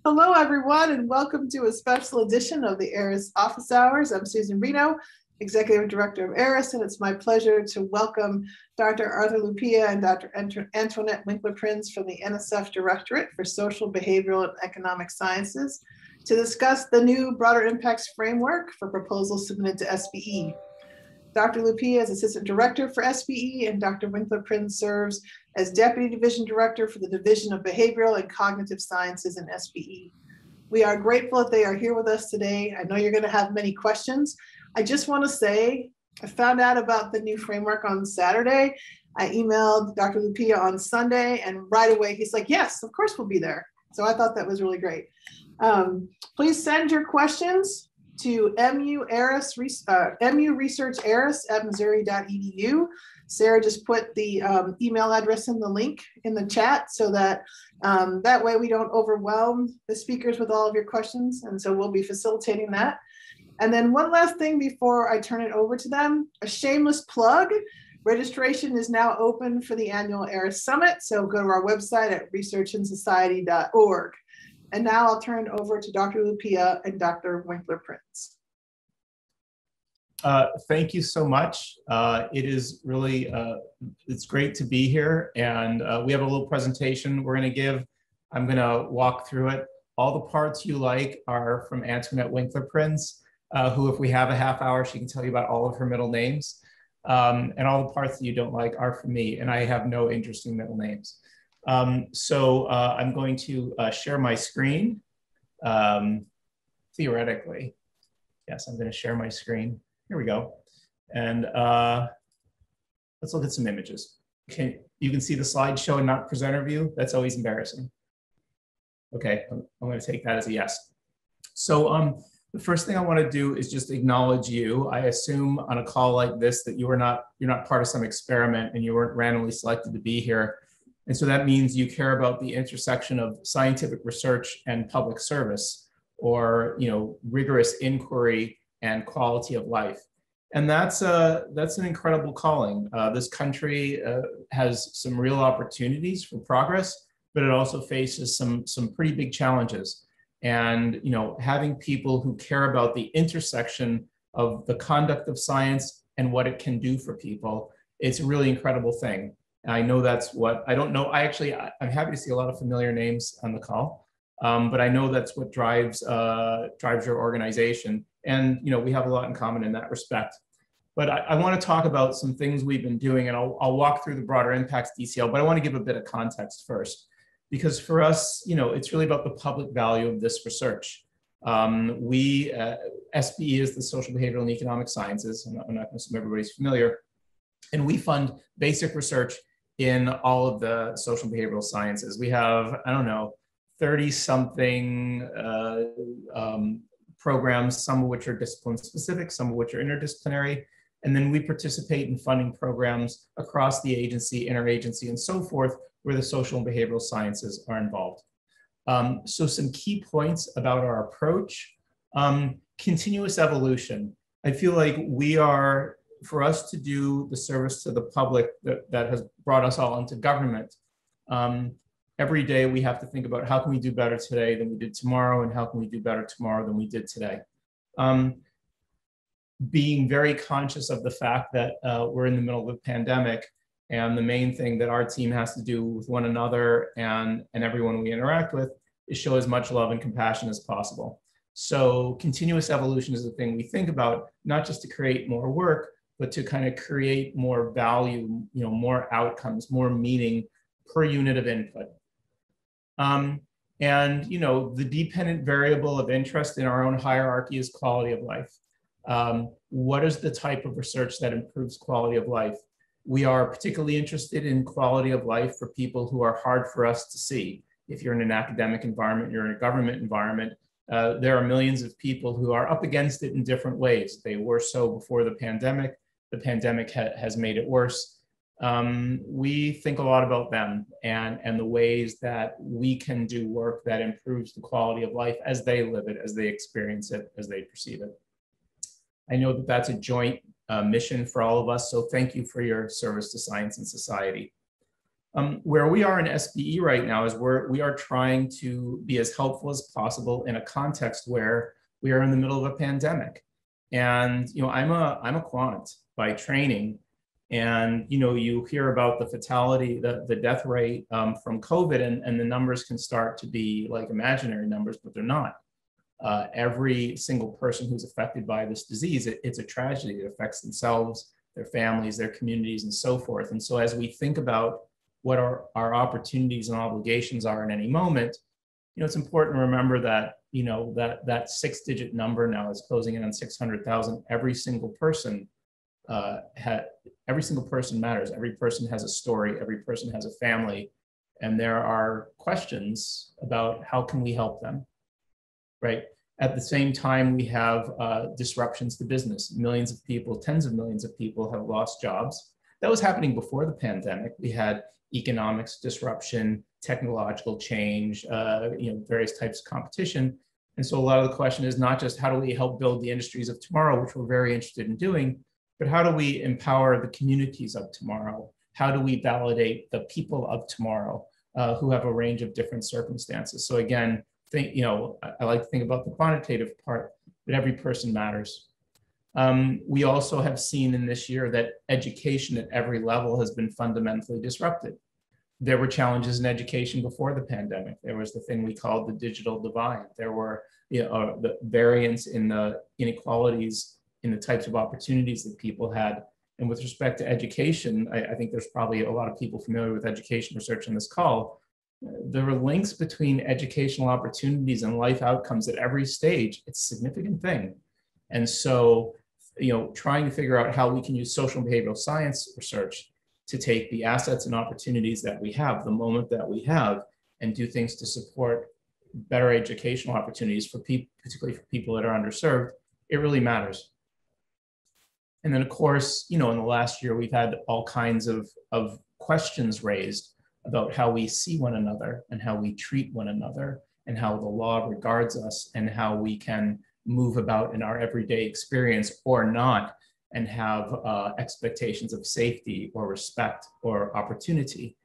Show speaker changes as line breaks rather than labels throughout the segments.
Hello, everyone, and welcome to a special edition of the ARIS Office Hours. I'm Susan Reno, Executive Director of ARIS, and it's my pleasure to welcome Dr. Arthur Lupia and Dr. Antoinette WinklerPrins from the NSF Directorate for Social, Behavioral, and Economic Sciences to discuss the new Broader Impacts Framework for proposals submitted to SBE. Dr. Lupia is Assistant Director for SBE, and Dr. WinklerPrins serves as Deputy Division Director for the Division of Behavioral and Cognitive Sciences in SBE. We are grateful that they are here with us today. I know you're going to have many questions. I just want to say, I found out about the new framework on Saturday. I emailed Dr. Lupia on Sunday, and right away he's like, yes, of course we'll be there. So I thought that was really great. Please send your questions to muresearcharis@missouri.edu. Sarah just put the email address in the link in the chat so that that way we don't overwhelm the speakers with all of your questions. And so we'll be facilitating that. And then one last thing before I turn it over to them, a shameless plug. Registration is now open for the annual ARIS Summit. So go to our website at researchandsociety.org. And now I'll turn it over to Dr. Lupia and Dr. WinklerPrins.
Thank you so much. It is really, it's great to be here. And we have a little presentation we're going to give. I'm going to walk through it. All the parts you like are from Antoinette WinklerPrins, who, if we have a half hour, she can tell you about all of her middle names. And all the parts that you don't like are from me. And I have no interesting middle names. So I'm going to share my screen, theoretically. Yes, I'm going to share my screen. Here we go. And let's look at some images. You can see the slideshow and not presenter view. That's always embarrassing. Okay, I'm going to take that as a yes. So the first thing I want to do is just acknowledge you. I assume on a call like this that you're not part of some experiment and you weren't randomly selected to be here. And so that means you care about the intersection of scientific research and public service, or rigorous inquiry and quality of life. And that's an incredible calling. This country has some real opportunities for progress, but it also faces some pretty big challenges. And having people who care about the intersection of the conduct of science and what it can do for people, it's a really incredible thing. I know that's what, I don't know, I'm happy to see a lot of familiar names on the call, but I know that's what drives your organization. And we have a lot in common in that respect. But I want to talk about some things we've been doing, and I'll walk through the broader impacts DCL, but I want to give a bit of context first. Because for us, it's really about the public value of this research. SBE is the Social, Behavioral, and Economic Sciences, and I'm not going to assume everybody's familiar, and we fund basic research in all of the social and behavioral sciences. We have, 30-something programs, some of which are discipline specific, some of which are interdisciplinary. And then we participate in funding programs across the agency, interagency, and so forth, where the social and behavioral sciences are involved. So some key points about our approach. Continuous evolution. I feel like for us to do the service to the public that has brought us all into government, every day we have to think about how can we do better today than we did tomorrow, and how can we do better tomorrow than we did today. Being very conscious of the fact that we're in the middle of a pandemic, and the main thing that our team has to do with one another and everyone we interact with is show as much love and compassion as possible. So continuous evolution is the thing we think about, not just to create more work, but to kind of create more value, more outcomes, more meaning per unit of input. And the dependent variable of interest in our own hierarchy is quality of life. What is the type of research that improves quality of life? We are particularly interested in quality of life for people who are hard for us to see. If you're in an academic environment, you're in a government environment, there are millions of people who are up against it in different ways. They were so before the pandemic. The pandemic has made it worse. We think a lot about them and the ways that we can do work that improves the quality of life as they live it, as they experience it, as they perceive it. I know that that's a joint mission for all of us, so thank you for your service to science and society. Where we are in SBE right now is we are trying to be as helpful as possible in a context where we are in the middle of a pandemic. And I'm a quant by training, and you hear about the fatality, the death rate from COVID, and the numbers can start to be like imaginary numbers, but they're not. Every single person who's affected by this disease, it's a tragedy. It affects themselves, their families, their communities, and so forth. And so as we think about what our opportunities and obligations are in any moment, it's important to remember that, that 6-digit number now is closing in on 600,000. Every single person matters. Every person has a story. Every person has a family. And there are questions about how can we help them, right? At the same time, we have disruptions to business. Millions of people, tens of millions of people have lost jobs. That was happening before the pandemic. We had economics disruption, technological change, various types of competition. And so a lot of the question is not just how do we help build the industries of tomorrow, which we're very interested in doing, but how do we empower the communities of tomorrow? How do we validate the people of tomorrow who have a range of different circumstances? So again, I like to think about the quantitative part, but every person matters. We also have seen in this year that education at every level has been fundamentally disrupted. There were challenges in education before the pandemic. There was the thing we called the digital divide. There were the variance in the inequalities in the types of opportunities that people had. And with respect to education, I think there's probably a lot of people familiar with education research on this call. There are links between educational opportunities and life outcomes at every stage. It's a significant thing. And so, trying to figure out how we can use social and behavioral science research to take the assets and opportunities that we have, the moment that we have, and do things to support better educational opportunities for people, particularly for people that are underserved, it really matters. And then, of course, in the last year, we've had all kinds of questions raised about how we see one another and how we treat one another and how the law regards us and how we can move about in our everyday experience or not and have expectations of safety or respect or opportunity.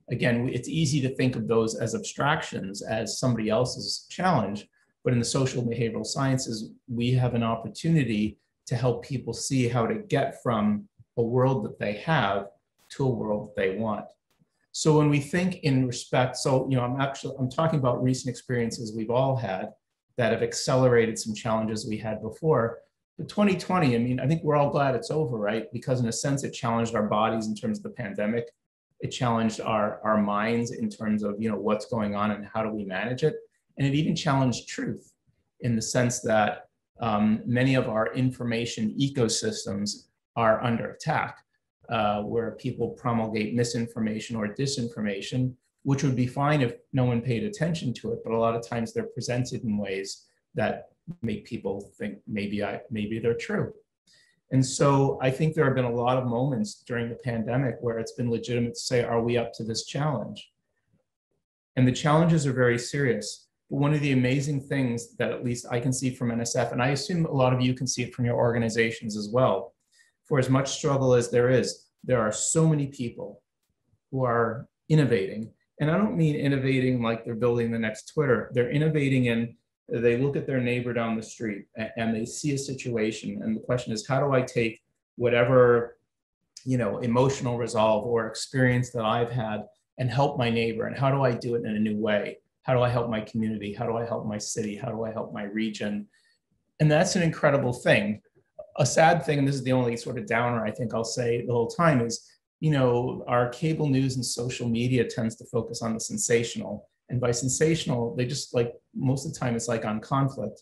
Again, it's easy to think of those as abstractions, as somebody else's challenge, but in the social and behavioral sciences, we have an opportunity to help people see how to get from a world that they have to a world that they want. So when we think in respect, I'm talking about recent experiences we've all had that have accelerated some challenges we had before. But 2020, I think we're all glad it's over, right? Because in a sense, it challenged our bodies in terms of the pandemic. It challenged our minds in terms of, what's going on and how do we manage it. And it even challenged truth in the sense that many of our information ecosystems are under attack, where people promulgate misinformation or disinformation, which would be fine if no one paid attention to it, but a lot of times they're presented in ways that make people think maybe they're true. And so I think there have been a lot of moments during the pandemic where it's been legitimate to say, are we up to this challenge? And the challenges are very serious. But one of the amazing things that at least I can see from NSF, and I assume a lot of you can see it from your organizations as well, for as much struggle as there is, there are so many people who are innovating. And I don't mean innovating like they're building the next Twitter. They're innovating in, they look at their neighbor down the street and they see a situation. And the question is, how do I take whatever, emotional resolve or experience that I've had and help my neighbor? And how do I do it in a new way? How do I help my community? How do I help my city? How do I help my region? And that's an incredible thing. A sad thing, and this is the only sort of downer I think I'll say the whole time, is our cable news and social media tends to focus on the sensational. And by sensational, they just most of the time it's on conflict.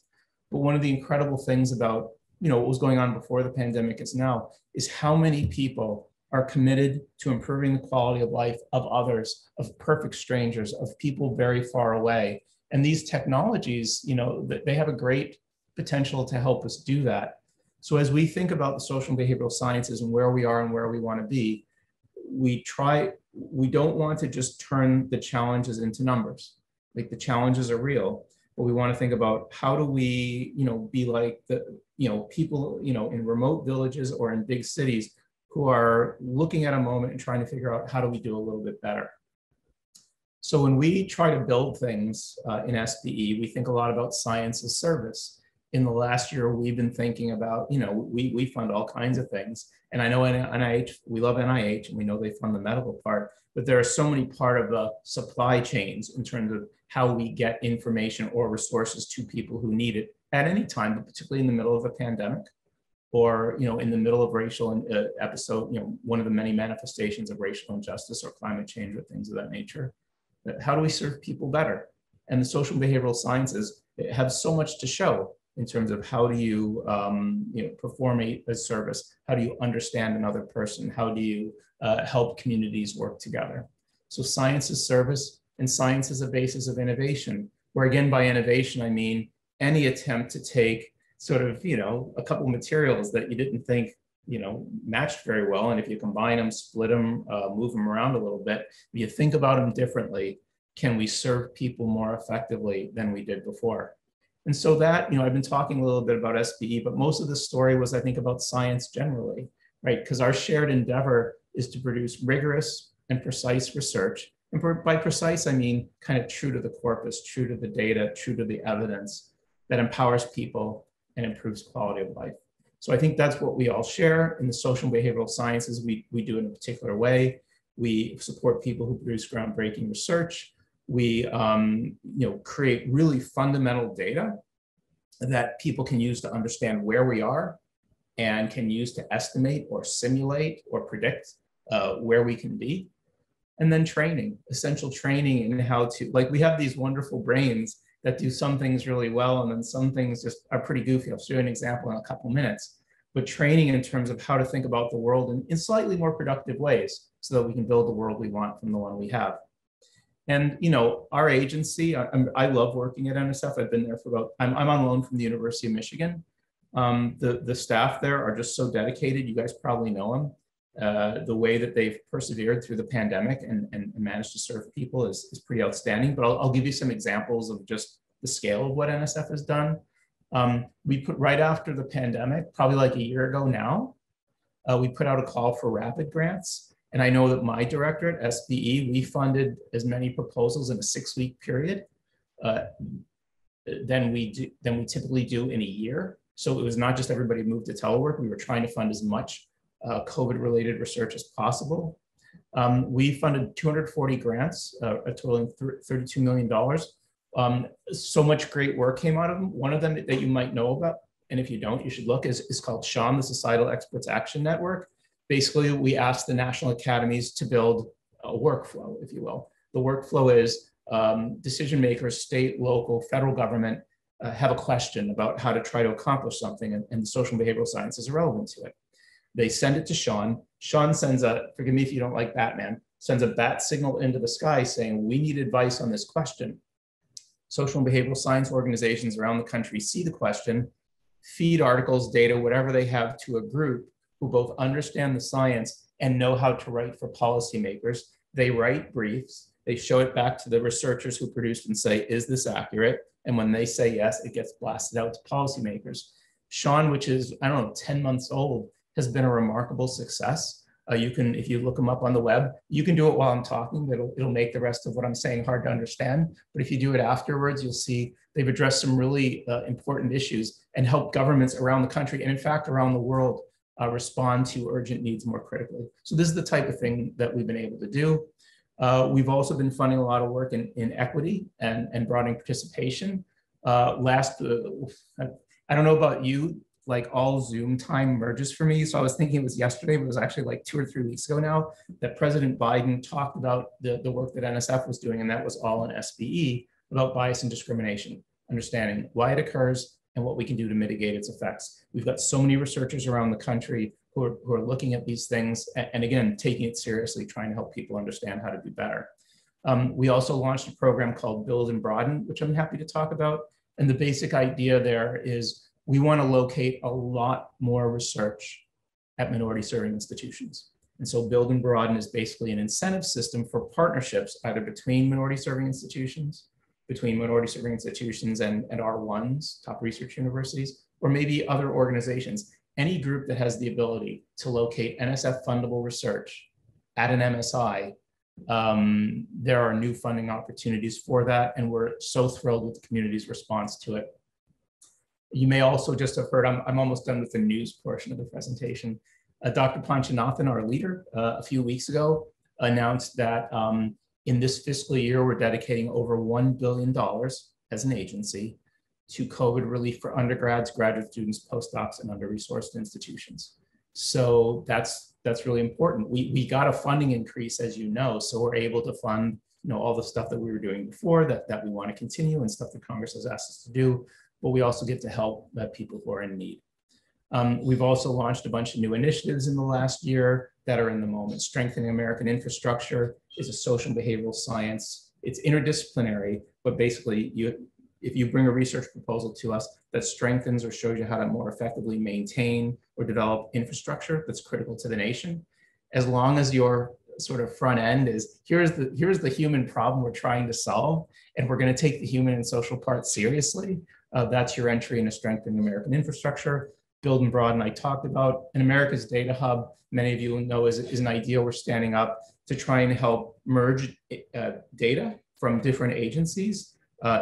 But one of the incredible things about, what was going on before the pandemic is now, is how many people are committed to improving the quality of life of others, of perfect strangers, of people very far away. And these technologies, they have a great potential to help us do that. So as we think about the social and behavioral sciences and where we are and where we want to be, we don't want to just turn the challenges into numbers. The challenges are real, but we want to think about how do we, be like the, people, in remote villages or in big cities who are looking at a moment and trying to figure out how do we do a little bit better. So when we try to build things in SBE, we think a lot about science as service. In the last year, we've been thinking about, we fund all kinds of things. And I know NIH, we love NIH and we know they fund the medical part, but there are so many part of the supply chains in terms of how we get information or resources to people who need it at any time, but particularly in the middle of a pandemic or, in the middle of racial episode, one of the many manifestations of racial injustice or climate change or things of that nature. How do we serve people better? And the social and behavioral sciences have so much to show in terms of how do you, perform a service? How do you understand another person? How do you help communities work together? So science is service, and science is a basis of innovation, where again, by innovation, I mean any attempt to take sort of, a couple of materials that you didn't think, matched very well. And if you combine them, split them, move them around a little bit, you think about them differently, can we serve people more effectively than we did before? And so that, I've been talking a little bit about SBE, but most of the story was, I think, about science generally, right? Because our shared endeavor is to produce rigorous and precise research. And by precise, I mean kind of true to the corpus, true to the data, true to the evidence that empowers people and improves quality of life. So I think that's what we all share. In the social and behavioral sciences, we do it in a particular way. We support people who produce groundbreaking research. We create really fundamental data that people can use to understand where we are and can use to estimate or simulate or predict where we can be. And then training, essential training in how to, like we have these wonderful brains that do some things really well and then some things just are pretty goofy. I'll show you an example in a couple minutes. But training in terms of how to think about the world in slightly more productive ways so that we can build the world we want from the one we have. And, our agency, I love working at NSF. I've been there for about, I'm on loan from the University of Michigan. The staff there are just so dedicated. You guys probably know them. The way that they've persevered through the pandemic and managed to serve people is pretty outstanding. But I'll give you some examples of just the scale of what NSF has done. We put right after the pandemic, probably like a year ago now, we put out a call for rapid grants. And I know that my directorate, SBE, we funded as many proposals in a 6-week period than we typically do in a year. So it was not just everybody moved to telework. We were trying to fund as much COVID-related research as possible. We funded 240 grants, totaling $32 million. So much great work came out of them. One of them that you might know about, and if you don't, you should look, is called SHAN, the Societal Experts Action Network. Basically, we asked the national academies to build a workflow, if you will. The workflow is decision makers, state, local, federal government have a question about how to try to accomplish something, and the social and behavioral sciences are relevant to it. They send it to Sean. Sean sends forgive me if you don't like Batman, sends a bat signal into the sky saying, we need advice on this question. Social and behavioral science organizations around the country see the question, feed articles, data, whatever they have to a group who both understand the science and know how to write for policymakers. They write briefs, they show it back to the researchers who produced and say, is this accurate? And when they say yes, it gets blasted out to policymakers. Sean, which is, 10 months old, has been a remarkable success. If you look them up on the web, you can do it while I'm talking, but it'll make the rest of what I'm saying hard to understand. But if you do it afterwards, you'll see they've addressed some really important issues and helped governments around the country, and in fact, around the world, respond to urgent needs more critically. So this is the type of thing that we've been able to do. We've also been funding a lot of work in equity and broadening participation. I don't know about you, like all Zoom time merges for me. So I was thinking it was yesterday, but it was actually like 2 or 3 weeks ago now that President Biden talked about the work that NSF was doing, and that was all in SBE, about bias and discrimination, understanding why it occurs and what we can do to mitigate its effects. We've got so many researchers around the country who are looking at these things and again, taking it seriously, trying to help people understand how to do better. We also launched a program called Build and Broaden, which I'm happy to talk about. And the basic idea there is we want to locate a lot more research at minority serving institutions. And so Build and Broaden is basically an incentive system for partnerships, either between minority serving institutions, between minority serving institutions and R1s, top research universities, or maybe other organizations, any group that has the ability to locate NSF fundable research at an MSI There are new funding opportunities for that, and we're so thrilled with the community's response to it. You may also just have heard, I'm almost done with the news portion of the presentation. Dr. Panchanathan, our leader, a few weeks ago, announced that in this fiscal year, we're dedicating over $1 billion as an agency to COVID relief for undergrads, graduate students, postdocs, and under-resourced institutions. So that's really important. We got a funding increase, as you know, so we're able to fund all the stuff that we were doing before that we want to continue and stuff that Congress has asked us to do, but we also get to help people who are in need. We've also launched a bunch of new initiatives in the last year that are in the moment. Strengthening American Infrastructure is a social and behavioral science. It's interdisciplinary, but basically if you bring a research proposal to us that strengthens or shows you how to more effectively maintain or develop infrastructure that's critical to the nation, as long as your sort of front end is, here's the human problem we're trying to solve, and we're going to take the human and social part seriously, that's your entry into strengthening American infrastructure. Build and broaden, I talked about. And America's Data Hub, many of you know, is an idea we're standing up to try and help merge data from different agencies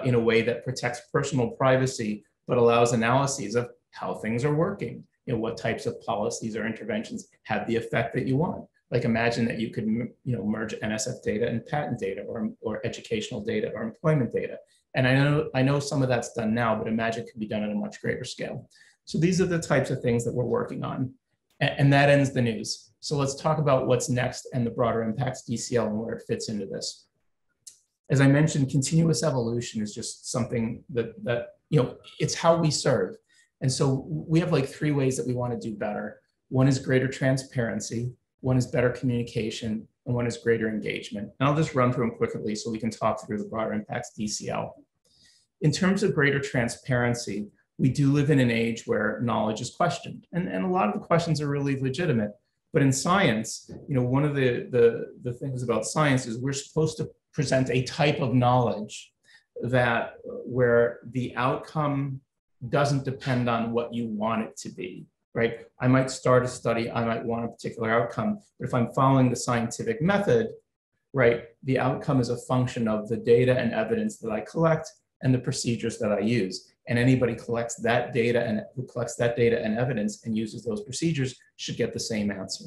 in a way that protects personal privacy, but allows analyses of how things are working, what types of policies or interventions have the effect that you want. Like imagine that you could merge NSF data and patent data or educational data or employment data. And I know some of that's done now, but imagine it could be done at a much greater scale. So these are the types of things that we're working on. And that ends the news. So let's talk about what's next and the broader impacts DCL and where it fits into this. As I mentioned, continuous evolution is just something that it's how we serve. And so we have like 3 ways that we want to do better. One is greater transparency, one is better communication, and one is greater engagement. And I'll just run through them quickly so we can talk through the broader impacts DCL. In terms of greater transparency, we do live in an age where knowledge is questioned, and a lot of the questions are really legitimate. But in science, one of the things about science is we're supposed to present a type of knowledge that where the outcome doesn't depend on what you want it to be, right? I might start a study, I might want a particular outcome, but if I'm following the scientific method, right, the outcome is a function of the data and evidence that I collect and the procedures that I use. And anybody collects that data and who collects that data and evidence and uses those procedures should get the same answer,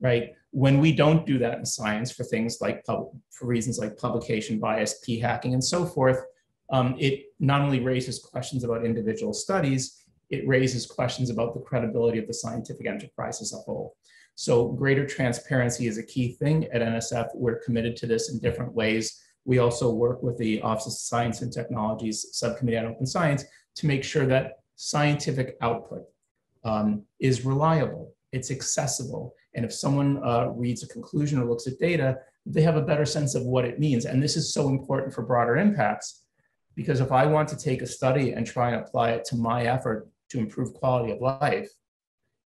right? When we don't do that in science for things like for reasons like publication bias, p-hacking, and so forth, it not only raises questions about individual studies, it raises questions about the credibility of the scientific enterprise as a whole. So greater transparency is a key thing at NSF. We're committed to this in different ways. We also work with the Office of Science and Technologies Subcommittee on Open Science to make sure that scientific output is reliable, it's accessible. And if someone reads a conclusion or looks at data, they have a better sense of what it means. And this is so important for broader impacts, because if I want to take a study and try and apply it to my effort to improve quality of life,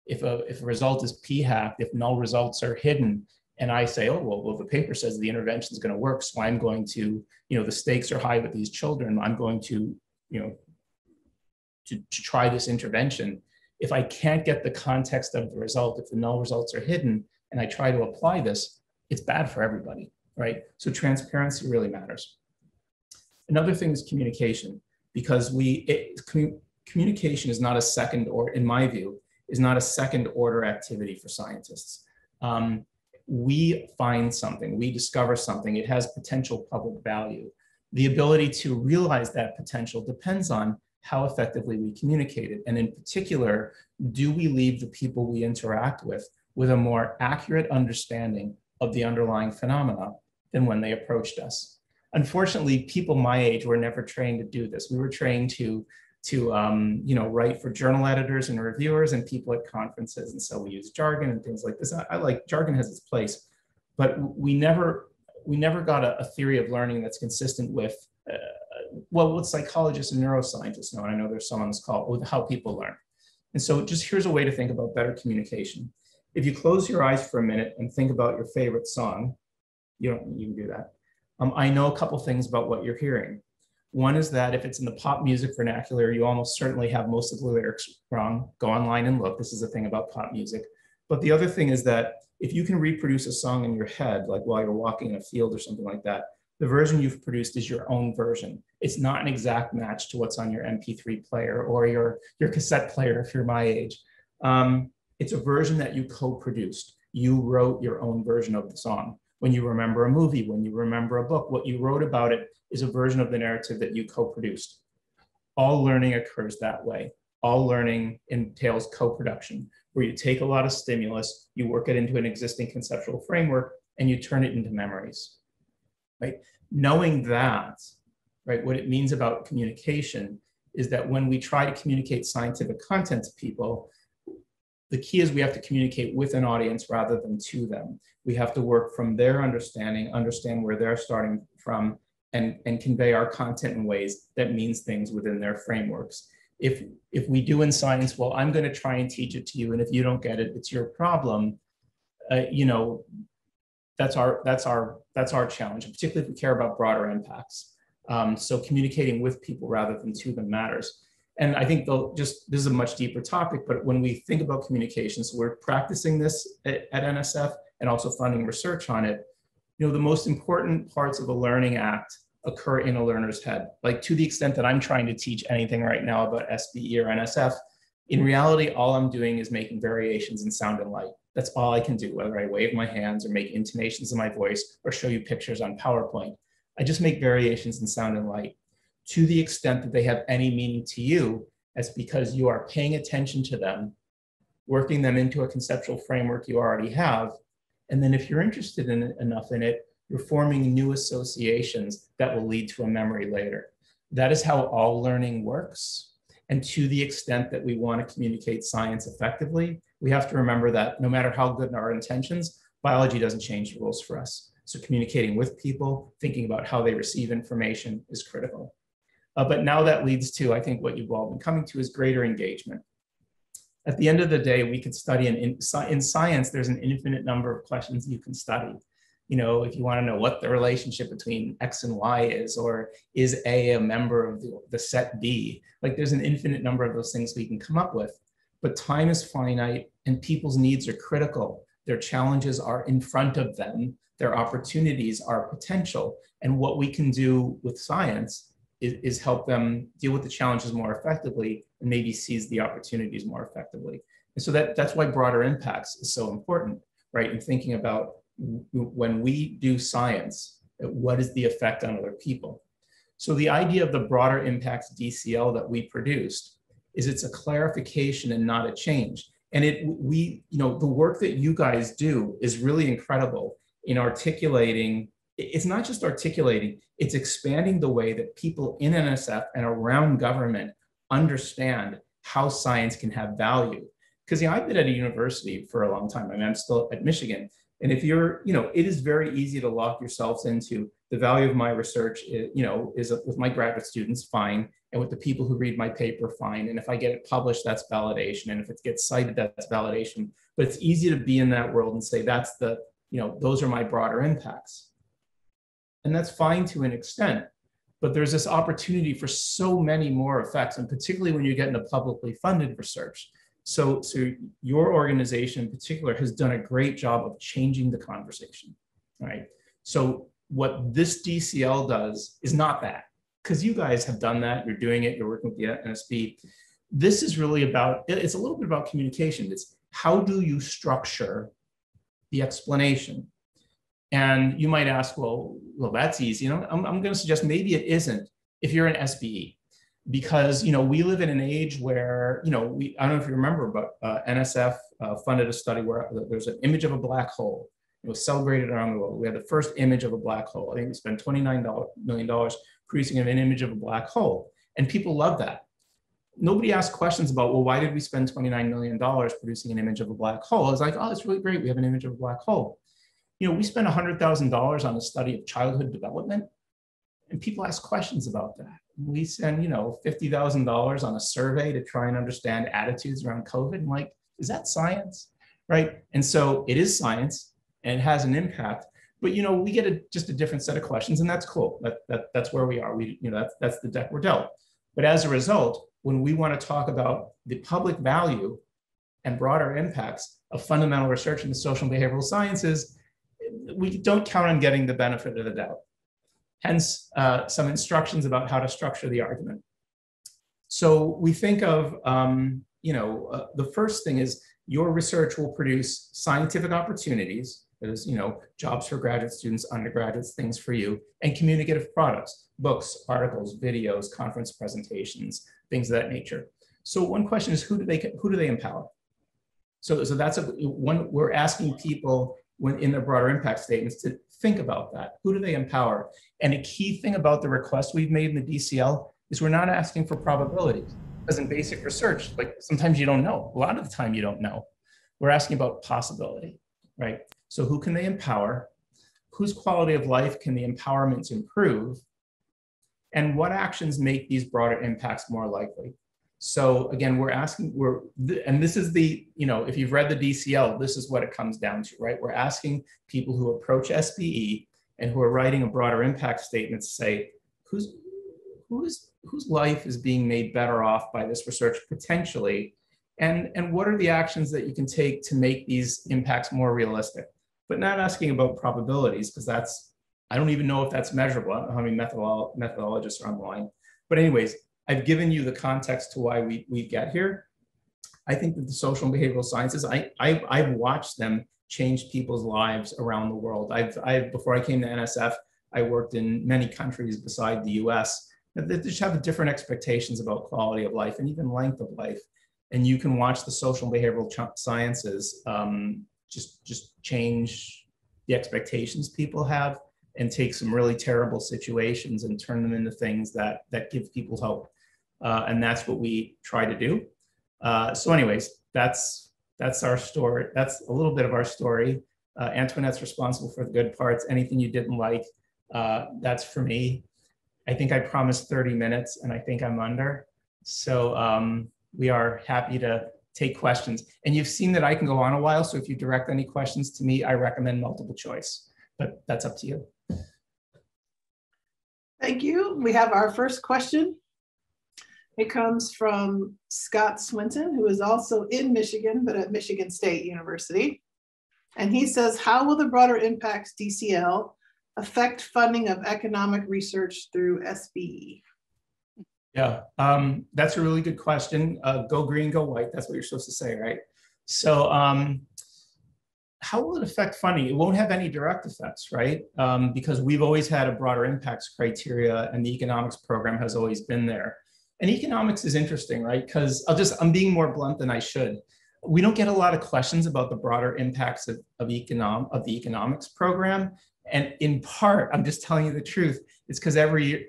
if a result is p-hacked, if null results are hidden, and I say, oh, well, the paper says the intervention is going to work, so I'm going to, the stakes are high with these children, I'm going to, to try this intervention. If I can't get the context of the result, if the null results are hidden, and I try to apply this, it's bad for everybody, right? So transparency really matters. Another thing is communication, because communication is not a second, or in my view, is not a second order activity for scientists. We find something, we discover something, it has potential public value. The ability to realize that potential depends on how effectively we communicate it. And in particular, do we leave the people we interact with a more accurate understanding of the underlying phenomena than when they approached us? Unfortunately, people my age were never trained to do this. We were trained to write for journal editors and reviewers and people at conferences. And so we use jargon and things like this. I like jargon, has its place, but we never got a theory of learning that's consistent with, what psychologists and neuroscientists know, and I know there's some on this call, with how people learn. And so just here's a way to think about better communication. If you close your eyes for a minute and think about your favorite song, you can do that. I know a couple things about what you're hearing. One is that if it's in the pop music vernacular, you almost certainly have most of the lyrics wrong. Go online and look. This is the thing about pop music. But the other thing is that if you can reproduce a song in your head, like while you're walking in a field or something like that, the version you've produced is your own version. It's not an exact match to what's on your MP3 player or your cassette player if you're my age. It's a version that you co-produced. You wrote your own version of the song. When you remember a movie, when you remember a book, what you wrote about it is a version of the narrative that you co-produced. All learning occurs that way. All learning entails co-production, where you take a lot of stimulus, you work it into an existing conceptual framework, and you turn it into memories, right? Knowing that, right, what it means about communication is that when we try to communicate scientific content to people, the key is we have to communicate with an audience rather than to them. We have to work from their understanding, understand where they're starting from, and convey our content in ways that means things within their frameworks. If we do in science, well, I'm going to try and teach it to you, and if you don't get it, it's your problem. You know, that's our challenge, particularly if we care about broader impacts. So communicating with people rather than to them matters. And I think this is a much deeper topic, but when we think about communications, so we're practicing this at NSF and also funding research on it. You know, the most important parts of a learning act occur in a learner's head. Like, to the extent that I'm trying to teach anything right now about SBE or NSF, in reality, all I'm doing is making variations in sound and light. That's all I can do, whether I wave my hands or make intonations in my voice or show you pictures on PowerPoint. I just make variations in sound and light. To the extent that they have any meaning to you, that's because you are paying attention to them, working them into a conceptual framework you already have. And then if you're interested in it enough in it, you're forming new associations that will lead to a memory later. That is how all learning works. And to the extent that we want to communicate science effectively, we have to remember that no matter how good our intentions, biology doesn't change the rules for us. So communicating with people, thinking about how they receive information is critical. But now that leads to, I think, what you've all been coming to is greater engagement. At the end of the day, we could study, in science, there's an infinite number of questions you can study. You know, if you want to know what the relationship between X and Y is, or is A a member of the set B, like there's an infinite number of those things we can come up with. But time is finite and people's needs are critical. Their challenges are in front of them. Their opportunities are potential. And what we can do with science is help them deal with the challenges more effectively and maybe seize the opportunities more effectively. And so that's why broader impacts is so important, right? In thinking about when we do science, what is the effect on other people? So the idea of the broader impacts DCL that we produced is it's a clarification and not a change. And you know, the work that you guys do is really incredible in articulating. It's not just articulating, it's expanding the way that people in NSF and around government understand how science can have value. Because, you know, I've been at a university for a long time. I mean, I'm still at Michigan. And if you're, you know, it is very easy to lock yourselves into the value of my research, you know, is with my graduate students, fine. And with the people who read my paper, fine. And if I get it published, that's validation. And if it gets cited, that's validation. But it's easy to be in that world and say, that's the, you know, those are my broader impacts. And that's fine to an extent, but there's this opportunity for so many more effects, and particularly when you get into publicly funded research. So your organization in particular has done a great job of changing the conversation, right? So what this DCL does is not that, because you guys have done that, you're doing it, you're working with the NSB. This is really about, it's a little bit about communication. It's how do you structure the explanation? And you might ask, well, that's easy. You know, I'm going to suggest maybe it isn't if you're an SBE, because, you know, we live in an age where, you know, I don't know if you remember, but NSF funded a study where there's an image of a black hole. It was celebrated around the world. We had the first image of a black hole. I think we spent $29 million producing an image of a black hole. And people love that. Nobody asked questions about, well, why did we spend $29 million producing an image of a black hole? It's like, oh, it's really great. We have an image of a black hole. You know, we spent $100,000 on the study of childhood development, and people ask questions about that. We send, you know, $50,000 on a survey to try and understand attitudes around COVID. I'm like, is that science, right? And so it is science, and it has an impact. But, you know, we get just a different set of questions, and that's cool. That's where we are. We, you know, that's the deck we're dealt. But as a result, when we want to talk about the public value and broader impacts, of fundamental research in the social and behavioral sciences, we don't count on getting the benefit of the doubt. Hence, some instructions about how to structure the argument. So we think of, the first thing is your research will produce scientific opportunities, that is, jobs for graduate students, undergraduates, things for you, and communicative products, books, articles, videos, conference presentations, things of that nature. So one question is, who do they empower? So that's one, we're asking people in their broader impact statements to think about that. Who do they empower? And a key thing about the request we've made in the DCL is we're not asking for probabilities. Because in basic research, like sometimes you don't know. A lot of the time you don't know. We're asking about possibility, right? So who can they empower? Whose quality of life can the empowerments improve? And what actions make these broader impacts more likely? So again, we're asking, and this is the, if you've read the DCL, this is what it comes down to, right? We're asking people who approach SBE and who are writing a broader impact statement to say, whose life is being made better off by this research potentially? And what are the actions that you can take to make these impacts more realistic? But not asking about probabilities, because I don't even know if that's measurable. I don't know how many methodologists are on the line. But anyways, I've given you the context to why we get here. I think that the social and behavioral sciences, I've watched them change people's lives around the world. Before I came to NSF, I worked in many countries beside the US. They just have different expectations about quality of life and even length of life. And you can watch the social and behavioral sciences just change the expectations people have and take some really terrible situations and turn them into things that give people hope. And that's what we try to do. So anyways, that's our story. That's a little bit of our story. Antoinette's responsible for the good parts. Anything you didn't like, that's for me. I think I promised 30 minutes and I think I'm under. So we are happy to take questions. And you've seen that I can go on a while. So if you direct any questions to me, I recommend multiple choice, but that's up to you.
Thank you. We have our first question. It comes from Scott Swinton, who is also in Michigan, but at Michigan State University. And he says, how will the Broader Impacts DCL affect funding of economic research through SBE?
Yeah, that's a really good question. Go green, go white. That's what you're supposed to say, right? So how will it affect funding? It won't have any direct effects, right? Because we've always had a broader impacts criteria and the economics program has always been there. And economics is interesting, right? Because I'm being more blunt than I should. We don't get a lot of questions about the broader impacts of the economics program. And in part, I'm just telling you the truth, it's because every year,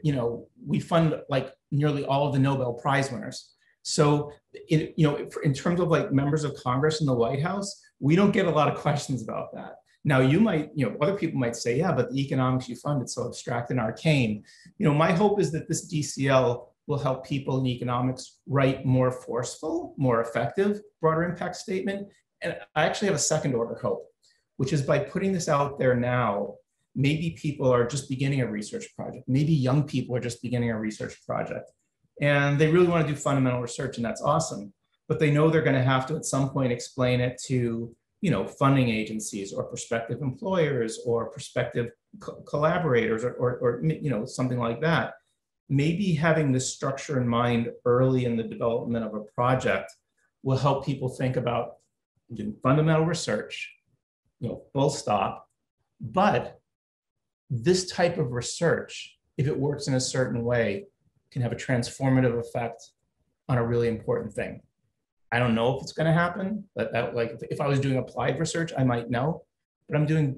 we fund like nearly all of the Nobel Prize winners. So, in terms of like members of Congress in the White House, we don't get a lot of questions about that. Now, you might, other people might say, yeah, but the economics you fund, it's so abstract and arcane. My hope is that this DCL will help people in economics write more forceful, more effective broader impact statement. And I actually have a second order hope, which is by putting this out there now, maybe people are just beginning a research project. Maybe young people are just beginning a research project. And they really want to do fundamental research, and that's awesome. But they know they're going to have to at some point explain it to, funding agencies or prospective employers or prospective collaborators or something like that. Maybe having this structure in mind early in the development of a project will help people think about doing fundamental research, full stop. But this type of research, if it works in a certain way, can have a transformative effect on a really important thing. I don't know if it's going to happen, but if I was doing applied research, I might know. But I'm doing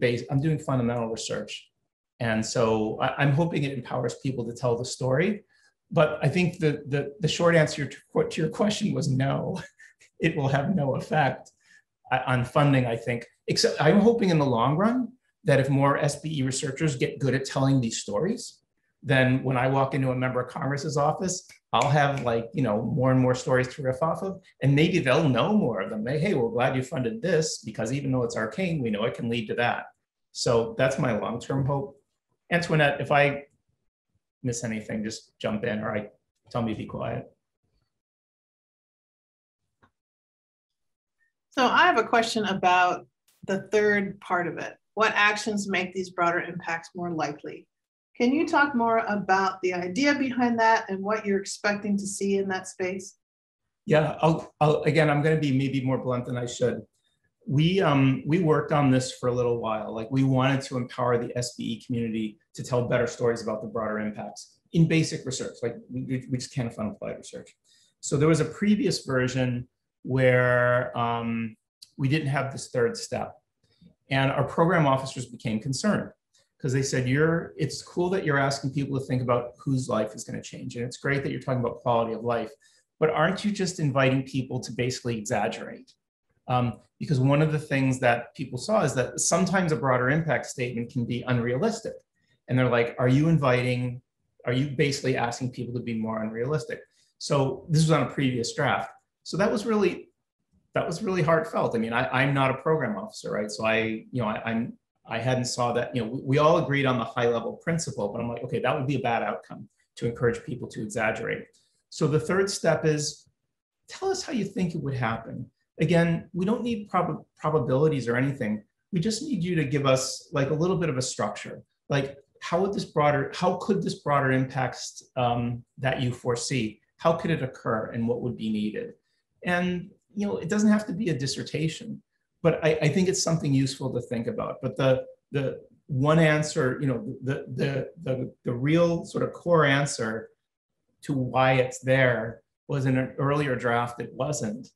fundamental research. And so I'm hoping it empowers people to tell the story. But I think the short answer to your question was no. It will have no effect on funding, I think. Except I'm hoping in the long run that if more SBE researchers get good at telling these stories, then when I walk into a member of Congress's office, I'll have more and more stories to riff off of, and maybe they'll know more of them. Hey, we're glad you funded this because even though it's arcane, we know it can lead to that. So that's my long-term hope. Antoinette, if I miss anything, just jump in or tell me to be quiet.
So I have a question about the third part of it. What actions make these broader impacts more likely? Can you talk more about the idea behind that and what you're expecting to see in that space?
Yeah, again, I'm going to be maybe more blunt than I should. We worked on this for a little while. Like, we wanted to empower the SBE community to tell better stories about the broader impacts in basic research. Like, we just can't fund applied research. So there was a previous version where we didn't have this third step, and our program officers became concerned because they said, it's cool that you're asking people to think about whose life is going to change, and it's great that you're talking about quality of life, but aren't you just inviting people to basically exaggerate? Because one of the things that people saw is that sometimes a broader impact statement can be unrealistic. And they're like, are you basically asking people to be more unrealistic? So this was on a previous draft. So that was really heartfelt. I mean, I'm not a program officer, right? So I hadn't saw that, we all agreed on the high level principle, but I'm like, okay, that would be a bad outcome to encourage people to exaggerate. So the third step is, tell us how you think it would happen. Again, we don't need probabilities or anything. We just need you to give us like a little bit of a structure. Like, how could this broader impacts that you foresee, how could it occur and what would be needed? And, it doesn't have to be a dissertation, but I think it's something useful to think about. But the one answer, the real sort of core answer to why it's there was in an earlier draft, it wasn't.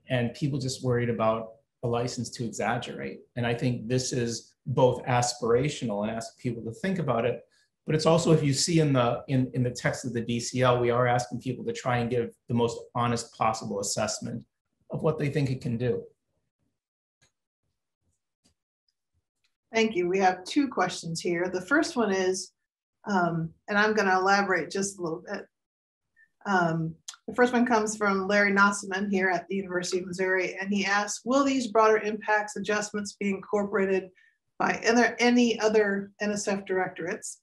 And people just worried about a license to exaggerate. And I think this is both aspirational and ask people to think about it, but it's also, if you see in the text of the DCL, we are asking people to try and give the most honest possible assessment of what they think it can do.
Thank you. We have two questions here. The first one is, and I'm going to elaborate just a little bit. The first one comes from Larry Nossaman here at the University of Missouri, and he asks, will these broader impacts adjustments be incorporated by any other NSF directorates?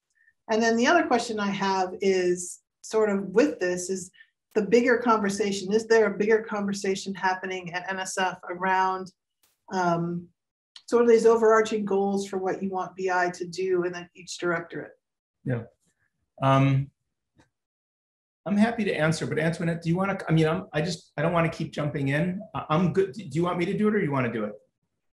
And then the other question I have is sort of with this is the bigger conversation. Is there a bigger conversation happening at NSF around sort of these overarching goals for what you want BI to do in each directorate?
Yeah. I'm happy to answer, but Antoinette, do you want to, I don't want to keep jumping in. I'm good. Do you want me to do it or do you want to do it?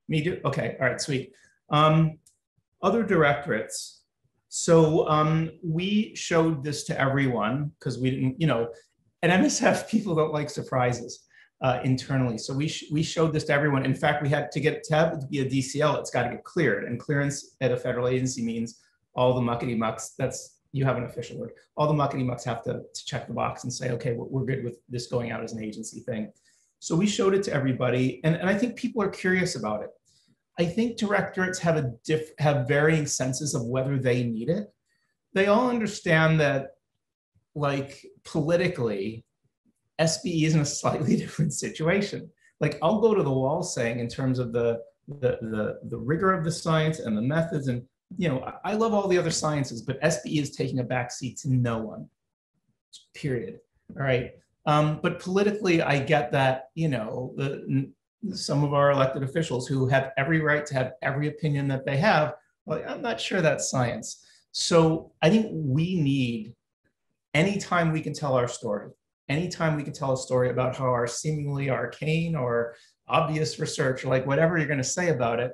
Me do? Okay. All right, sweet. Other directorates. So we showed this to everyone because we didn't, at NSF, people don't like surprises internally. So we showed this to everyone. In fact, we had to have it to be a DCL, it's got to get cleared. And clearance at a federal agency means all the muckety mucks, you have an official word. All the muckety mucks have to check the box and say, okay, we're good with this going out as an agency thing. So we showed it to everybody. And I think people are curious about it. I think directorates have varying senses of whether they need it. They all understand that, like, politically, SBE is in a slightly different situation. Like, I'll go to the wall saying, in terms of the rigor of the science and the methods, and I love all the other sciences, but SBE is taking a backseat to no one, period. All right. But politically, I get that, some of our elected officials who have every right to have every opinion that they have, well, I'm not sure that's science. So I think we need, anytime we can tell our story, anytime we can tell a story about how our seemingly arcane or obvious research, like whatever you're going to say about it,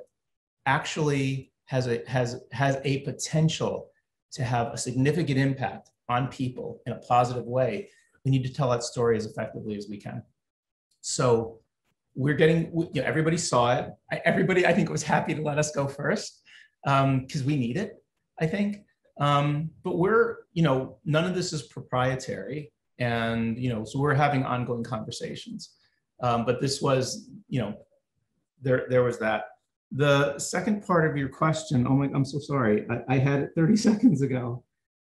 actually has a potential to have a significant impact on people in a positive way, we need to tell that story as effectively as we can. So we're getting, everybody saw it. Everybody, I think, was happy to let us go first because we need it, I think. But we're, none of this is proprietary. And, so we're having ongoing conversations. But this was, there was that. The second part of your question, oh my, I'm so sorry. I had it 30 seconds ago.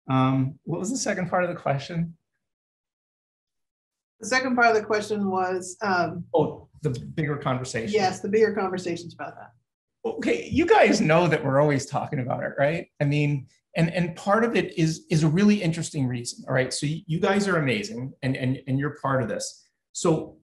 What was the second part of the question?
The second part of the question was,
the bigger conversation.
Yes, the bigger conversations about that.
Okay, you guys know that we're always talking about it, right? I mean, and part of it is a really interesting reason. All right, so you guys are amazing, and you're part of this. So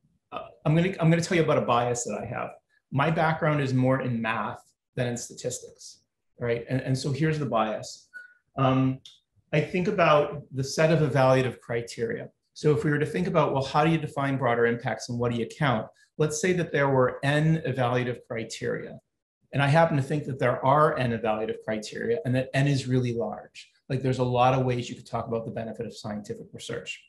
I'm gonna tell you about a bias that I have. My background is more in math than in statistics, right? And so here's the bias. I think about the set of evaluative criteria. So if we were to think about, well, how do you define broader impacts and what do you count? Let's say that there were n evaluative criteria. And I happen to think that there are n evaluative criteria and that n is really large. Like there's a lot of ways you could talk about the benefit of scientific research,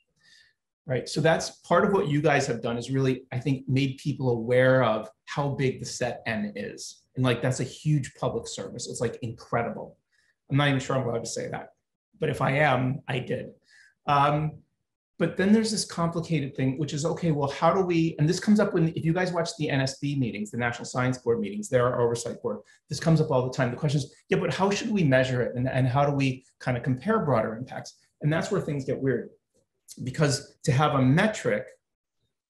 right? So that's part of what you guys have done is really, I think, made people aware of how big the set n is. And like, that's a huge public service. It's like incredible. I'm not even sure I'm allowed to say that, but if I am, I did. But then there's this complicated thing, which is, okay, well, how do we, and this comes up when, if you guys watch the NSB meetings, the National Science Board meetings, they're our oversight board, this comes up all the time. The question is, yeah, but how should we measure it? And how do we kind of compare broader impacts? And that's where things get weird. Because to have a metric,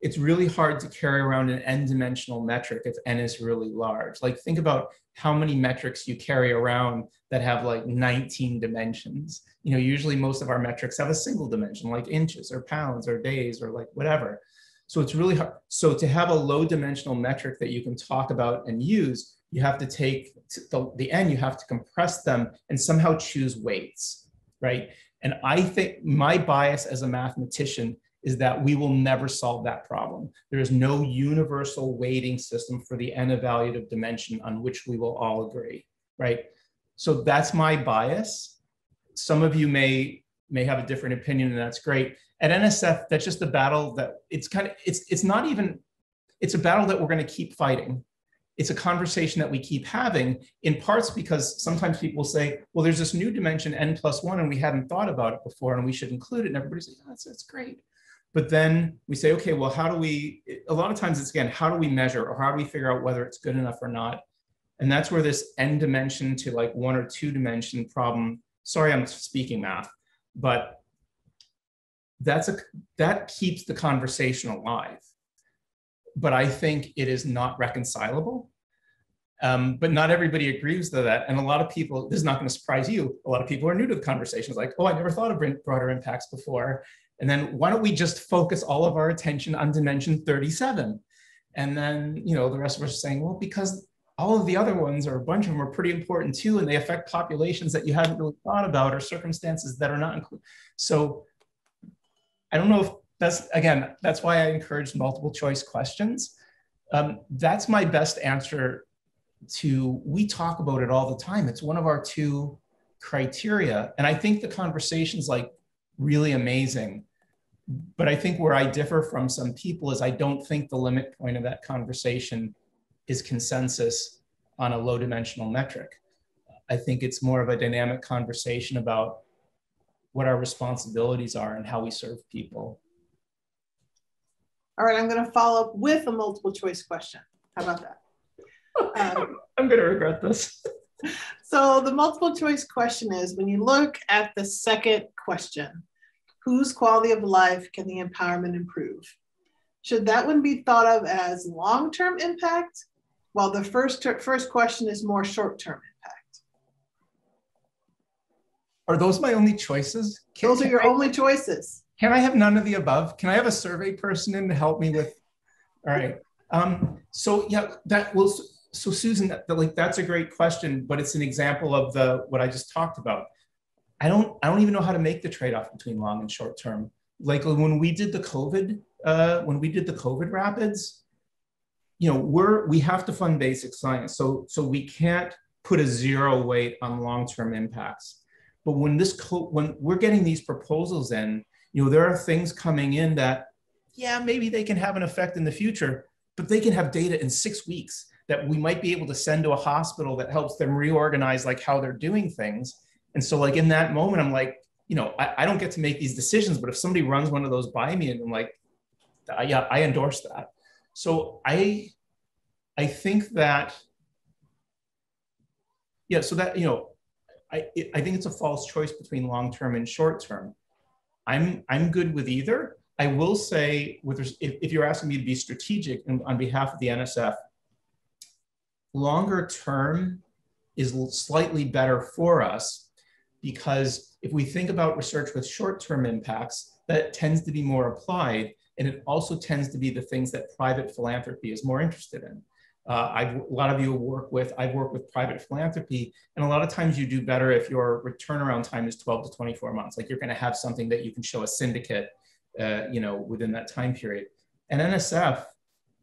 it's really hard to carry around an n-dimensional metric if n is really large. Like think about how many metrics you carry around that have like 19 dimensions. You know, usually most of our metrics have a single dimension, like inches or pounds or days or like whatever. So it's really hard. So to have a low dimensional metric that you can talk about and use, you have to take the n, you have to compress them and somehow choose weights, right? And I think my bias as a mathematician is that we will never solve that problem. There is no universal weighting system for the n evaluative dimension on which we will all agree, right? So that's my bias. Some of you may have a different opinion, and that's great. At NSF, that's just a battle that it's not even, it's a battle that we're going to keep fighting. It's a conversation that we keep having, in parts because sometimes people say, well, there's this new dimension n+1 and we hadn't thought about it before and we should include it. And everybody's like, oh, that's great. But then we say, okay, well, how do we, a lot of times it's again, how do we measure or how do we figure out whether it's good enough or not? And that's where this n dimension to like 1 or 2 dimension problem, sorry, I'm speaking math, but that keeps the conversation alive. But I think it is not reconcilable. But not everybody agrees to that. And a lot of people, this is not going to surprise you, a lot of people are new to the conversation. It's like, oh, I never thought of broader impacts before. And then why don't we just focus all of our attention on dimension 37? And then, you know, the rest of us are saying, well, because all of the other ones, or a bunch of them, are pretty important too, and they affect populations that you haven't really thought about or circumstances that are not included. So I don't know if that's why I encourage multiple choice questions. That's my best answer to, we talk about it all the time. It's one of our 2 criteria. And I think the conversation's like really amazing. But I think where I differ from some people is I don't think the limit point of that conversation is consensus on a low dimensional metric. I think it's more of a dynamic conversation about what our responsibilities are and how we serve people.
All right, I'm going to follow up with a multiple choice question. How about that?
I'm going to regret this.
So the multiple choice question is, when you look at the second question, whose quality of life can the empowerment improve? Should that one be thought of as long-term impact, while the first question is more short-term impact?
Are those my only choices?
Those are your only choices.
Can I have none of the above? Can I have a survey person in to help me with? All right. So yeah, so Susan, that's a great question, but it's an example of what I just talked about. I don't even know how to make the trade-off between long and short term. Like when we did the COVID rapids, you know, we have to fund basic science. So we can't put a 0 weight on long-term impacts. But when we're getting these proposals in, you know, there are things coming in that, yeah, maybe they can have an effect in the future, but they can have data in 6 weeks that we might be able to send to a hospital that helps them reorganize like how they're doing things. And so like in that moment, I'm like, you know, I don't get to make these decisions, but if somebody runs one of those by me and I'm like, yeah, I endorse that. So I think that, yeah, so that, you know, I think it's a false choice between long-term and short-term. I'm good with either. I will say, if you're asking me to be strategic on behalf of the NSF, longer term is slightly better for us, because if we think about research with short-term impacts, that tends to be more applied. And it also tends to be the things that private philanthropy is more interested in. A lot of you I've worked with private philanthropy, and a lot of times you do better if your turnaround time is 12 to 24 months. Like you're going to have something that you can show a syndicate, within that time period. And NSF,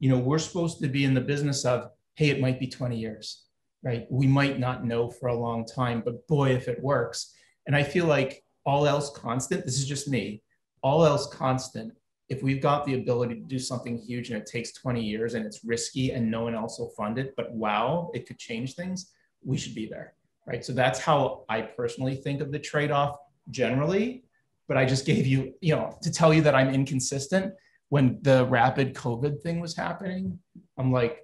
we're supposed to be in the business of, hey, it might be 20 years, right? We might not know for a long time, but boy, if it works. And I feel like all else constant, this is just me, all else constant, if we've got the ability to do something huge and it takes 20 years and it's risky and no one else will fund it, but wow, it could change things, we should be there, right? So that's how I personally think of the trade-off generally. But I just gave you, to tell you that I'm inconsistent. When the rapid COVID thing was happening, I'm like,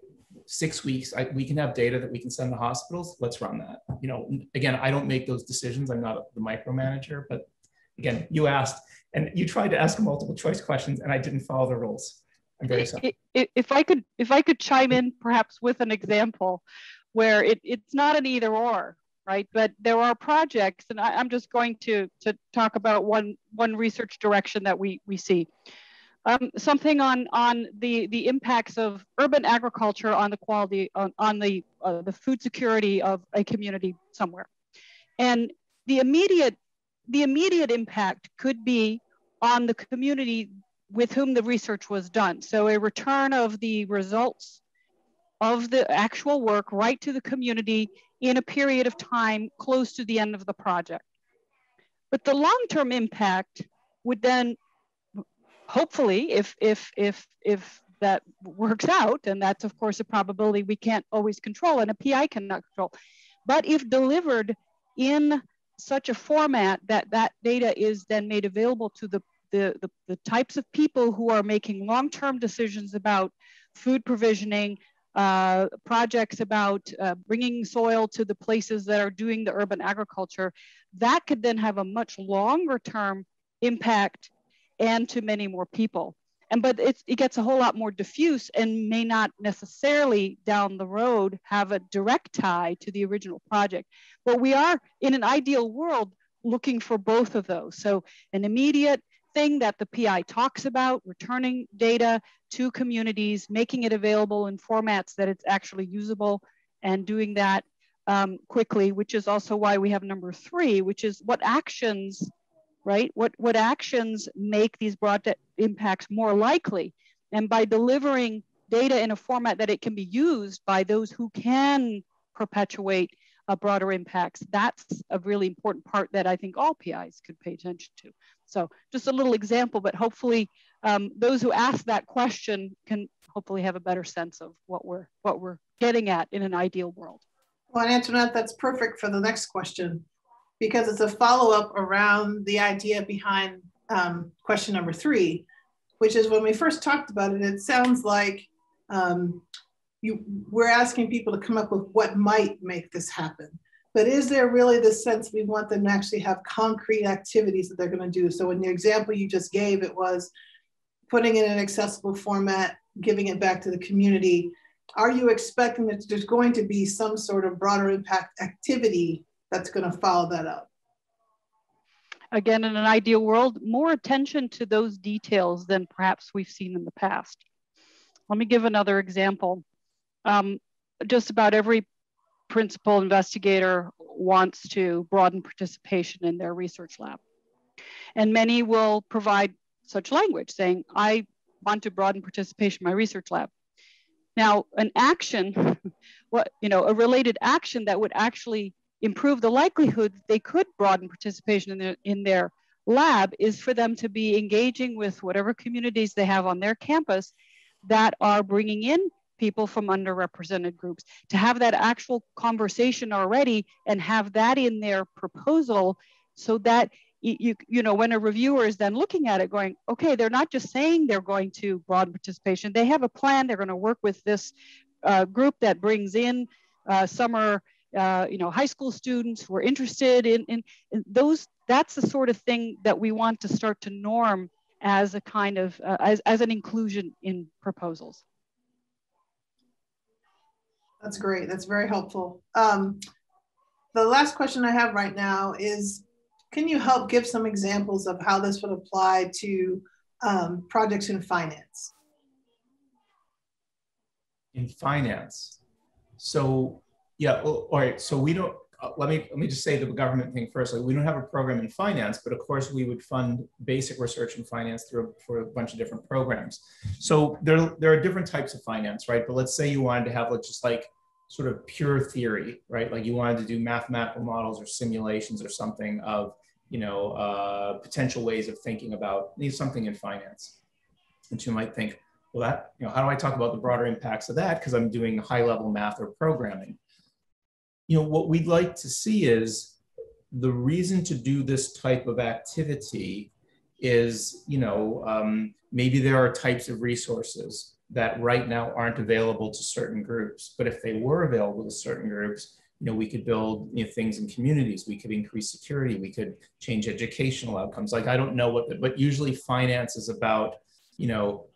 6 weeks, we can have data that we can send to hospitals. Let's run that. Again, I don't make those decisions. I'm not the micromanager, but again, you asked, and you tried to ask multiple choice questions, and I didn't follow the rules. I'm very sorry.
If I could chime in perhaps with an example where it's not an either or, right? But there are projects, and I'm just going to talk about one research direction that we see. Something on the impacts of urban agriculture on the quality on the food security of a community somewhere, and the immediate impact could be on the community with whom the research was done. So a return of the results of the actual work right to the community in a period of time close to the end of the project. But the long-term impact would then, hopefully, if that works out, and that's of course a probability we can't always control and a PI cannot control, but if delivered in such a format that data is then made available to the types of people who are making long-term decisions about food provisioning, projects about bringing soil to the places that are doing the urban agriculture, that could then have a much longer term impact and to many more people. But it gets a whole lot more diffuse and may not necessarily down the road have a direct tie to the original project. But we are, in an ideal world, looking for both of those. So an immediate thing that the PI talks about, returning data to communities, making it available in formats that it's actually usable, and doing that quickly, which is also why we have number 3, which is what actions, right? What actions make these broad impacts more likely? And by delivering data in a format that it can be used by those who can perpetuate broader impacts, that's a really important part that I think all PIs could pay attention to. So just a little example, but hopefully those who ask that question can hopefully have a better sense of what we're getting at in an ideal world.
Well, Antoinette, that's perfect for the next question, because it's a follow-up around the idea behind question number 3, which is when we first talked about it, it sounds like we're asking people to come up with what might make this happen. But is there really the sense we want them to actually have concrete activities that they're going to do? So in the example you just gave, it was putting it in an accessible format, giving it back to the community. Are you expecting that there's going to be some sort of broader impact activity that's going to follow that up?
Again, in an ideal world, more attention to those details than perhaps we've seen in the past. Let me give another example. Just about every principal investigator wants to broaden participation in their research lab. And many will provide such language saying, I want to broaden participation in my research lab. Now, an action, a related action that would actually improve the likelihood they could broaden participation in their lab is for them to be engaging with whatever communities they have on their campus that are bringing in people from underrepresented groups, to have that actual conversation already and have that in their proposal, so that when a reviewer is then looking at it going, okay, they're not just saying they're going to broaden participation, they have a plan, they're going to work with this group that brings in summer high school students who are interested in those. That's the sort of thing that we want to start to norm as a kind of as an inclusion in proposals.
That's great. That's very helpful. The last question I have right now is, can you help give some examples of how this would apply to projects in finance?
In finance. So yeah, all right. So we don't. Let me just say the government thing first. Like, we don't have a program in finance, but of course we would fund basic research in finance for a bunch of different programs. So there are different types of finance, right? But let's say you wanted to have just like sort of pure theory, right? Like you wanted to do mathematical models or simulations or something of, potential ways of thinking about something in finance. And you might think, well, that, how do I talk about the broader impacts of that? Because I'm doing high level math or programming. What we'd like to see is the reason to do this type of activity is, maybe there are types of resources that right now aren't available to certain groups, but if they were available to certain groups, we could build things in communities, we could increase security, we could change educational outcomes. Like, I don't know but usually finance is about,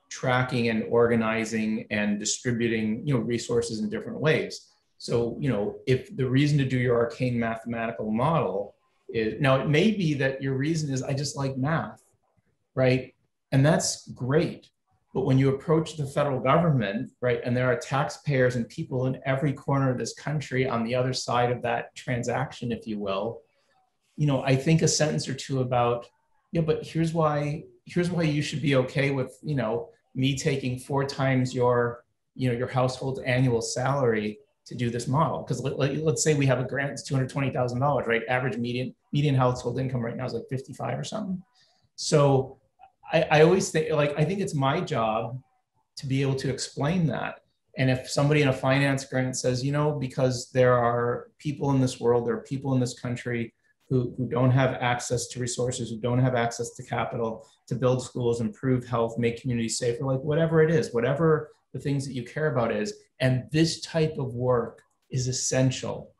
tracking and organizing and distributing, resources in different ways. So, if the reason to do your arcane mathematical model is, now it may be that your reason is, I just like math, right? And that's great. But when you approach the federal government, right, and there are taxpayers and people in every corner of this country on the other side of that transaction, if you will, I think a sentence or two about, but here's why you should be okay with, me taking 4 times your household's annual salary to do this model. Because let's say we have a grant that's $220,000, right? Average median household income right now is like 55 or something. So I always think, I think it's my job to be able to explain that. And if somebody in a finance grant says, because there are people in this world, there are people in this country who don't have access to resources, who don't have access to capital to build schools, improve health, make communities safer, like whatever it is, whatever the things that you care about is. And this type of work is essential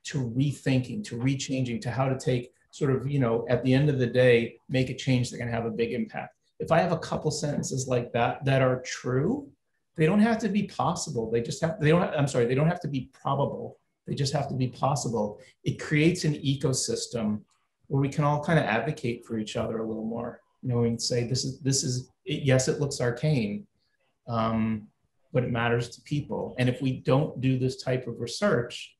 to rethinking, to rechanging, to how to take sort of, at the end of the day, make a change that can have a big impact. If I have a couple sentences like that are true, they don't have to be possible. They don't have to be probable. They just have to be possible. It creates an ecosystem where we can all kind of advocate for each other a little more. We can say, yes, it looks arcane, but it matters to people. And if we don't do this type of research,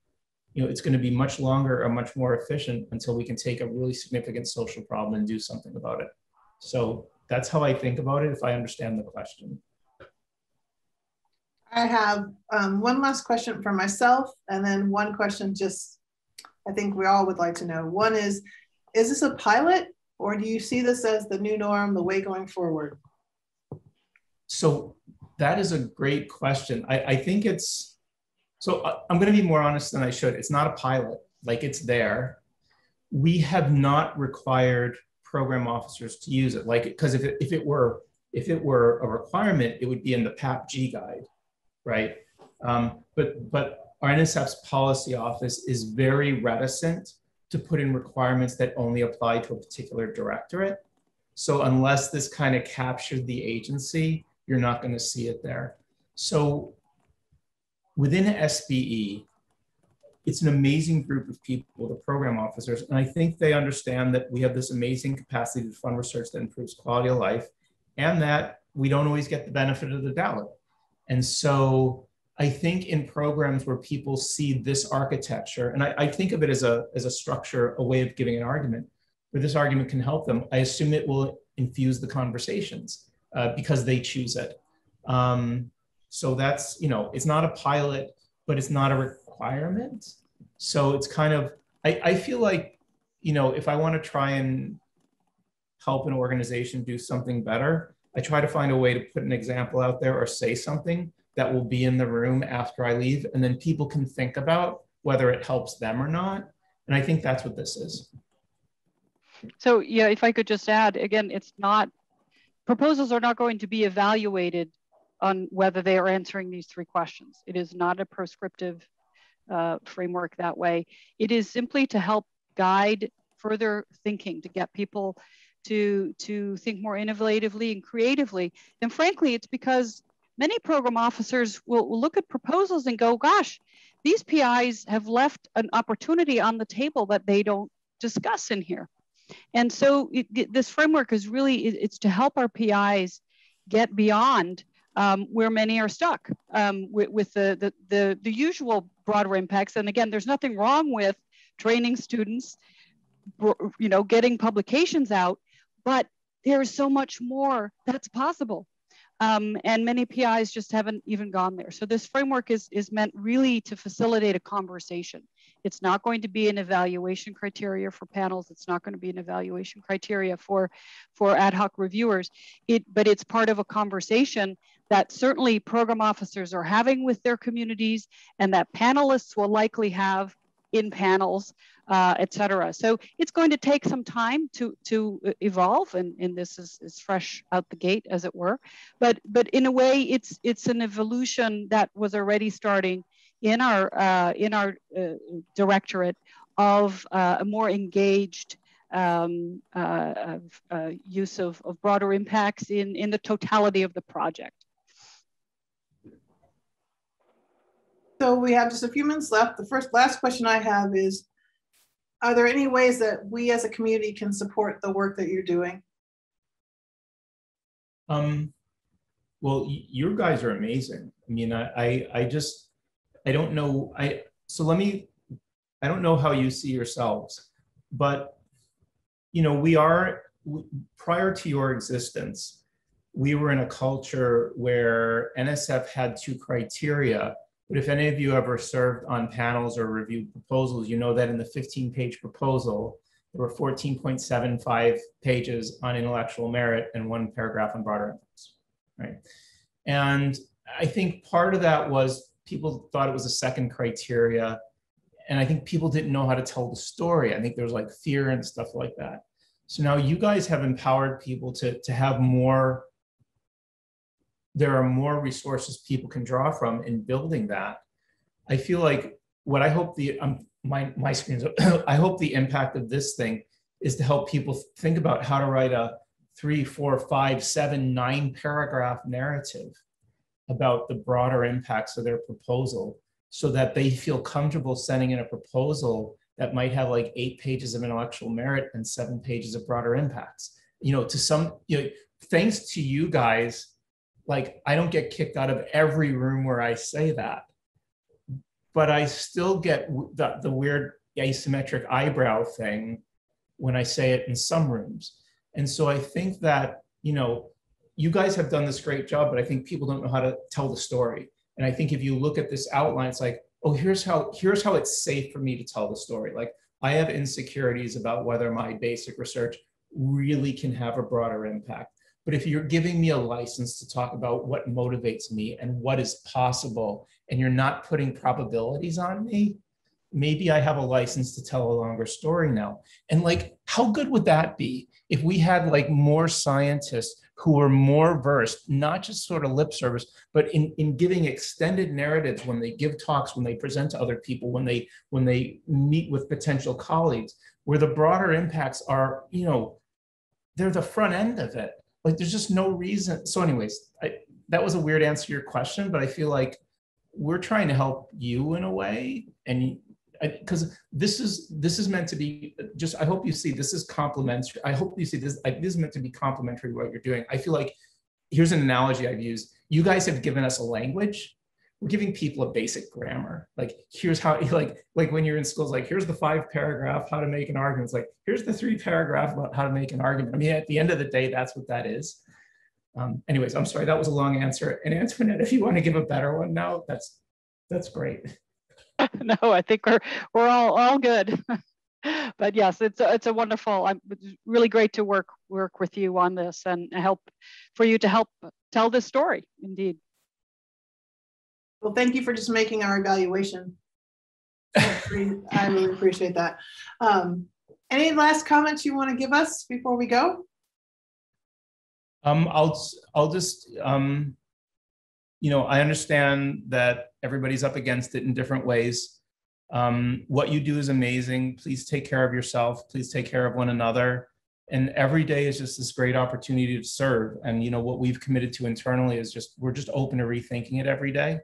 it's going to be much longer or much more efficient until we can take a really significant social problem and do something about it. So that's how I think about it, if I understand the question.
I have one last question for myself, and then one question I think we all would like to know. One is this a pilot, or do you see this as the new norm, the way going forward?
So that is a great question. I think I'm going to be more honest than I should. It's not a pilot, it's there. We have not required program officers to use it, because if it were a requirement, it would be in the PAPG guide, right? But our NSF's policy office is very reticent to put in requirements that only apply to a particular directorate. So unless this kind of captured the agency, you're not going to see it there. So within SBE, it's an amazing group of people, the program officers, and I think they understand that we have this amazing capacity to fund research that improves quality of life, and that we don't always get the benefit of the doubt. And so I think in programs where people see this architecture, and I think of it as a structure, a way of giving an argument, where this argument can help them, I assume it will infuse the conversations because they choose it. So that's, it's not a pilot, but it's not a requirement. So it's kind of, I feel like, if I want to try and help an organization do something better, I try to find a way to put an example out there or say something that will be in the room after I leave, and then people can think about whether it helps them or not. And I think that's what this is.
So yeah, if I could just add, again, proposals are not going to be evaluated on whether they are answering these 3 questions. It is not a prescriptive framework that way. It is simply to help guide further thinking, to get people to think more innovatively and creatively. And frankly, it's because many program officers will look at proposals and go, gosh, these PIs have left an opportunity on the table that they don't discuss in here. And so this framework is really, it's to help our PIs get beyond where many are stuck with the usual broader impacts. And again, there's nothing wrong with training students, getting publications out, but there's so much more that's possible. And many PIs just haven't even gone there. So this framework is meant really to facilitate a conversation. It's not going to be an evaluation criteria for panels. It's not going to be an evaluation criteria for ad hoc reviewers. But it's part of a conversation that certainly program officers are having with their communities, and that panelists will likely have in panels, et cetera. So it's going to take some time to evolve, and this is fresh out the gate, as it were. But in a way, it's an evolution that was already starting in our directorate of a more engaged use of broader impacts in the totality of the project.
So we have just a few minutes left. The last question I have is, are there any ways that we as a community can support the work that you're doing?
Well, you guys are amazing. I mean, I don't know. I don't know how you see yourselves, but prior to your existence, we were in a culture where NSF had two criteria. But if any of you ever served on panels or reviewed proposals, you know that in the 15-page proposal, there were 14.75 pages on intellectual merit and 1 paragraph on broader impacts, right? And I think part of that was people thought it was a second criteria. And I think people didn't know how to tell the story. I think there was like fear and stuff like that. So now you guys have empowered people to have more. There are more resources people can draw from in building that. I feel like what I hope my screen's I hope the impact of this thing is to help people think about how to write a 3, 4, 5, 7, 9 paragraph narrative about the broader impacts of their proposal, so that they feel comfortable sending in a proposal that might have like 8 pages of intellectual merit and 7 pages of broader impacts. Thanks to you guys, like, I don't get kicked out of every room where I say that, but I still get the weird asymmetric eyebrow thing when I say it in some rooms. And so I think that, you guys have done this great job, but I think people don't know how to tell the story. And I think if you look at this outline, it's like, oh, here's how it's safe for me to tell the story. Like, I have insecurities about whether my basic research really can have a broader impact. But if you're giving me a license to talk about what motivates me and what is possible, and you're not putting probabilities on me, maybe I have a license to tell a longer story now. And like, how good would that be if we had like more scientists who are more versed, not just sort of lip service, but in giving extended narratives when they give talks, when they present to other people, when they meet with potential colleagues, where the broader impacts are, they're the front end of it. Like, there's just no reason. So anyways, that was a weird answer to your question, but I feel like we're trying to help you in a way. And because this is meant to be just, I hope you see this is complimentary. I hope you see this, this is meant to be complimentary to what you're doing. I feel like, here's an analogy I've used. You guys have given us a language. We're giving people a basic grammar. Like, here's how, like when you're in schools, like, here's the 5 paragraph, how to make an argument. It's like, here's the 3 paragraph about how to make an argument. I mean, at the end of the day, that's what that is. Anyways, I'm sorry, that was a long answer. And Antoinette, if you want to give a better one now, that's great.
No, I think we're all good. But yes, it's a wonderful. It's really great to work with you on this and help tell this story. Indeed.
Well, thank you for just making our evaluation. I really appreciate that. Any last comments you want to give us before we go?
I'll just, I understand that everybody's up against it in different ways. What you do is amazing. Please take care of yourself. Please take care of one another. And every day is just this great opportunity to serve. And what we've committed to internally is we're just open to rethinking it every day.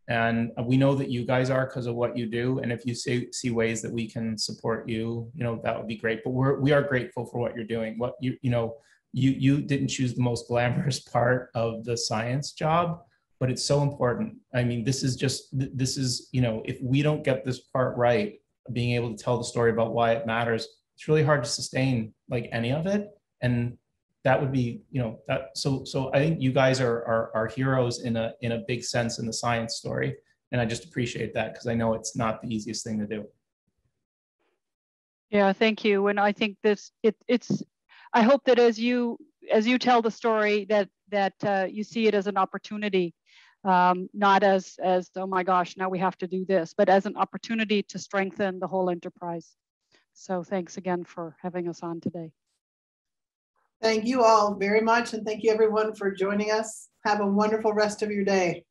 And we know that you guys are because of what you do. And if you see ways that we can support you, that would be great. But we are grateful for what you're doing. What you didn't choose the most glamorous part of the science job, but it's so important. I mean, this is, if we don't get this part right, being able to tell the story about why it matters, it's really hard to sustain like any of it. And that would be, so I think you guys are heroes in a big sense in the science story. And I just appreciate that because I know it's not the easiest thing to do.
Yeah, thank you. And I think I hope that as you tell the story that you see it as an opportunity, not as, oh my gosh, now we have to do this, but as an opportunity to strengthen the whole enterprise. So thanks again for having us on today.
Thank you all very much. And thank you everyone for joining us. Have a wonderful rest of your day.